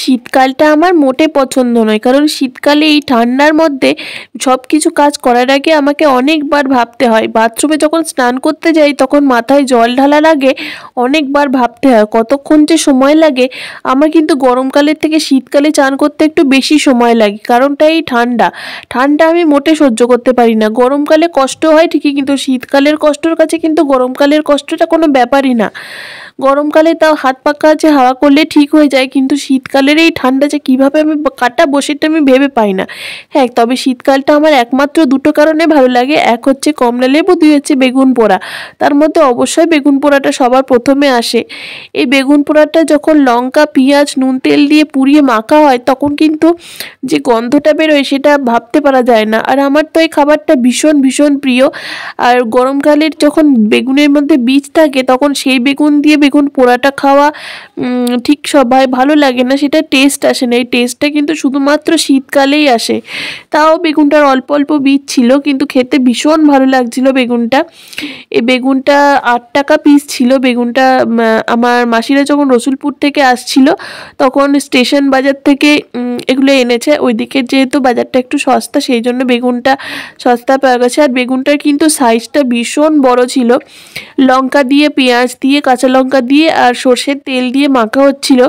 শীতকালটা আমার মোটে পছন্দ নয়, কারণ শীতকালে এই ঠান্ডার মধ্যে সব কিছু কাজ করার আগে আমাকে অনেকবার ভাবতে হয়। বাথরুমে যখন স্নান করতে যাই তখন মাথায় জল ঢালার আগে অনেকবার ভাবতে হয় কতক্ষণ যে সময় লাগে। আমার কিন্তু গরমকালের থেকে শীতকালে চান করতে একটু বেশি সময় লাগে, কারণটা এই ঠান্ডা। ঠান্ডা আমি মোটে সহ্য করতে পারি না। গরমকালে কষ্ট হয় ঠিকই, কিন্তু শীতকালের কষ্টর কাছে কিন্তু গরমকালের কষ্টটা কোনো ব্যাপারই না। গরমকালে তাও হাত পা কাছে হাওয়া করলে ঠিক হয়ে যায়, কিন্তু শীতকালের এই ঠান্ডা যে কীভাবে আমি কাটাবো সেটা আমি ভেবে পাই না। হ্যাঁ, তবে শীতকালটা আমার একমাত্র দুটো কারণে ভালো লাগে। এক হচ্ছে কমলা লেবু, দুই হচ্ছে বেগুন পোড়া। তার মধ্যে অবশ্যই বেগুন পোড়াটা সবার প্রথমে আসে। এই বেগুন পোড়াটা যখন লঙ্কা, পেঁয়াজ, নুন, তেল দিয়ে পুড়িয়ে মাখা হয় তখন কিন্তু যে গন্ধটা বেরোয় সেটা ভাবতে পারা যায় না। আর আমার তো এই খাবারটা ভীষণ ভীষণ প্রিয়। আর গরমকালের যখন বেগুনের মধ্যে বীজ থাকে তখন সেই বেগুন দিয়ে বেগুন পোড়াটা খাওয়া ঠিক সবাই ভালো লাগে না, সেটা টেস্ট আসে না। এই টেস্টটা কিন্তু শুধুমাত্র শীতকালেই আসে। তাও বেগুনটার অল্প অল্প বীজ ছিল, কিন্তু খেতে ভীষণ ভালো লাগছিল বেগুনটা। এই বেগুনটা 8 টাকা পিস ছিল বেগুনটা। আমার মাসিরা যখন রসুলপুর থেকে আসছিল তখন স্টেশন বাজার থেকে এগুলো এনেছে। ওইদিকে যেহেতু বাজারটা একটু সস্তা সেই জন্য বেগুনটা সস্তা পাওয়া গেছে। আর বেগুনটার কিন্তু সাইজটা ভীষণ বড় ছিল। লঙ্কা দিয়ে, পেঁয়াজ দিয়ে, কাঁচা লঙ্কা দিয়ে আর সর্ষের তেল দিয়ে মাখা হচ্ছিল।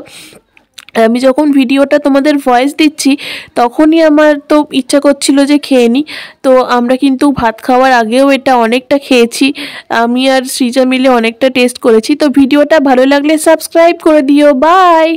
আমি যখন ভিডিওটা তোমাদের ভয়েস দিচ্ছি তখনই আমার তো ইচ্ছা করছিল যে খেয়ে নিই। তো আমরা কিন্তু ভাত খাওয়ার আগেও এটা অনেকটা খেয়েছি। আমি আর সৃজা মিলে অনেকটা টেস্ট করেছি। তো ভিডিওটা ভালো লাগলে সাবস্ক্রাইব করে দিও। বাই।